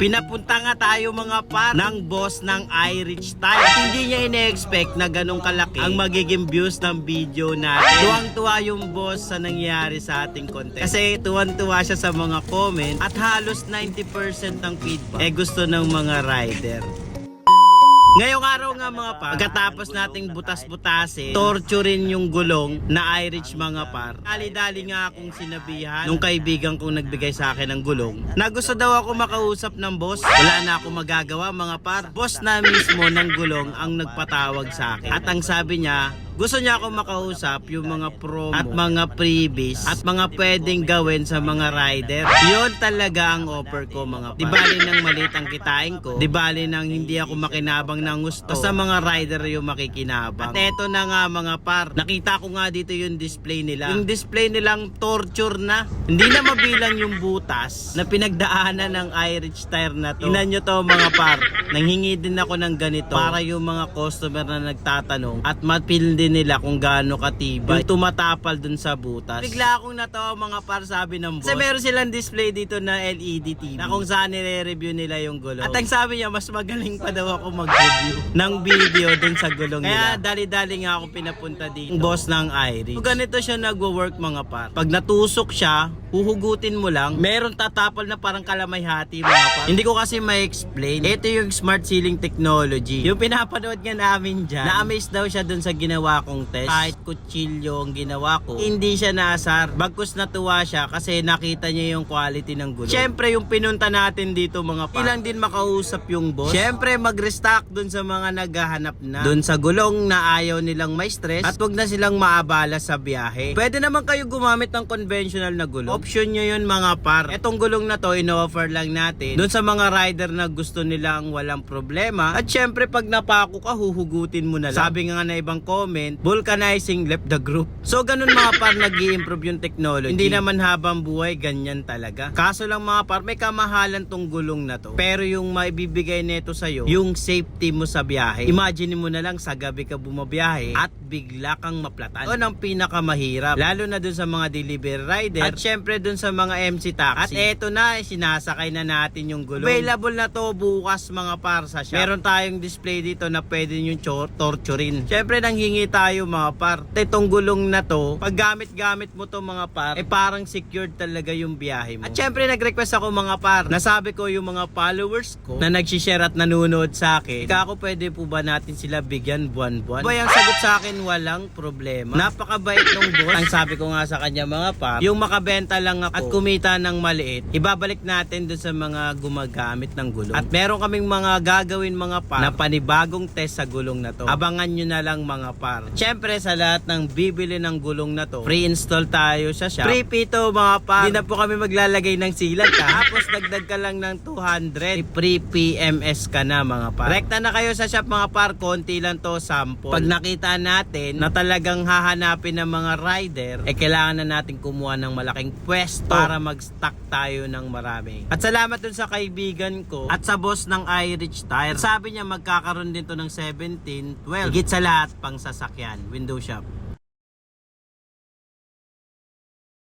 Pinapunta nga tayo mga par ng boss ng iRich Tire. At hindi niya ine-expect na ganun kalaki ang magiging views ng video natin. Tuwang-tuwa yung boss sa nangyari sa ating content. Kasi tuwan-tuwa siya sa mga comment at halos 90% ng feedback gusto ng mga rider. Ngayong araw nga mga par, pagkatapos nating butas-butasin, torturin yung gulong na iRich mga par. Dali-dali nga akong sinabihan nung kaibigan kong nagbigay sa akin ng gulong na gusto daw ako makausap ng boss. Wala na ako magagawa mga par. Boss na mismo ng gulong ang nagpatawag sa akin. At ang sabi niya, gusto niya ako makausap yung mga promo at mga freebies at mga pwedeng gawin sa mga rider. Yun talaga ang offer ko mga par. Di bali nang maliit ang kitain ko, di bali nang hindi ako makinabang ng gusto. Basta mga rider yung makikinabang. At eto na nga mga par, nakita ko nga dito yung display nila. Yung display nilang torture na. Hindi na mabilang yung butas na pinagdaanan ng iRich Tire na to. Tingnan nyo to mga par, nanghingi din ako ng ganito para yung mga customer na nagtatanong at mapil din nila kung gaano katibay yung tumatapal dun sa butas. Bigla akong natawa mga par, sabi ng boss. Kasi meron silang display dito na LED TV na kung saan nire-review nila yung gulong. At ang sabi niya, mas magaling pa daw ako mag-review ng video dun sa gulong nila. Kaya dali-dali nga ako pinapunta dito. Yung boss ng iRich. So ganito siya nagwo-work mga par. Pag natusok siya, huhugutin mo lang, meron tatapal na parang kalamay-hati mga par. Hindi ko kasi ma-explain. Ito yung smart sealing technology. Yung pinapanood nga namin dyan, na-amaze daw siya dun sa ginawa kong test. Kahit kutsilyo ang ginawa ko, hindi siya naasar. Bagkus natuwa siya kasi nakita niya yung quality ng gulong. Siyempre yung pinunta natin dito mga par, ilang din makausap yung boss. Siyempre mag-restock dun sa mga naghahanap na dun sa gulong na ayaw nilang may stress at wag na silang maabala sa biyahe. Pwede naman kayo gumamit ng conventional na gulong. Option nyo yun mga par. Etong gulong na to, ino-offer lang natin dun sa mga rider na gusto nilang walang problema. At syempre pag napako ka, huhugutin mo na lang. Sabi nga na ibang comment, vulcanizing left the group. So ganun mga par, nag-i-improve yung technology. Hindi naman habang buhay, ganyan talaga. Kaso lang mga par, may kamahalan tong gulong na to. Pero yung maibibigay nito sa'yo, yung safety mo sa biyahe. Imagine mo na lang sa gabi ka bumabiyahe at bigla kang maplatan. Yun ang pinakamahirap. Lalo na dun sa mga delivery rider at syempre dun sa mga MC taxi. At eto na, sinasakay na natin yung gulong. Available na to bukas mga par sa shop. Meron tayong display dito na pwede nyo torturin. Syempre nanghingi tayo mga par. Itong gulong na to, pag gamit-gamit mo to mga par, parang secured talaga yung biyahe mo. At syempre nag-request ako mga par, nasabi ko yung mga followers ko na nag-share at nanonood sa akin, kako pwede po ba natin sila bigyan buwan-buwan? Ba yung sagot sa akin, walang problema. Napakabait nung boss. Ang sabi ko nga sa kanya mga par, yung makabenta lang ako at kumita ng maliit, ibabalik natin dun sa mga gumagamit ng gulong. At meron kaming mga gagawin mga par na panibagong test sa gulong na to. Abangan nyo na lang mga par. Syempre sa lahat ng bibili ng gulong na to, pre-install tayo sa shop. Free pito mga par. Hindi na po kami maglalagay ng silat tapos dagdag ka lang ng 200, free PMS ka na mga par. Rekta na kayo sa shop mga par, konti lang to, sample. Pag nakita natin na talagang hahanapin ng mga rider, kailangan na natin kumuha ng malaking pwesto para mag-stock tayo ng marami. At salamat dun sa kaibigan ko at sa boss ng iRich Tire. Sabi niya magkakaroon din to ng 17, 12. Higit sa lahat pang sasakyan, window shop.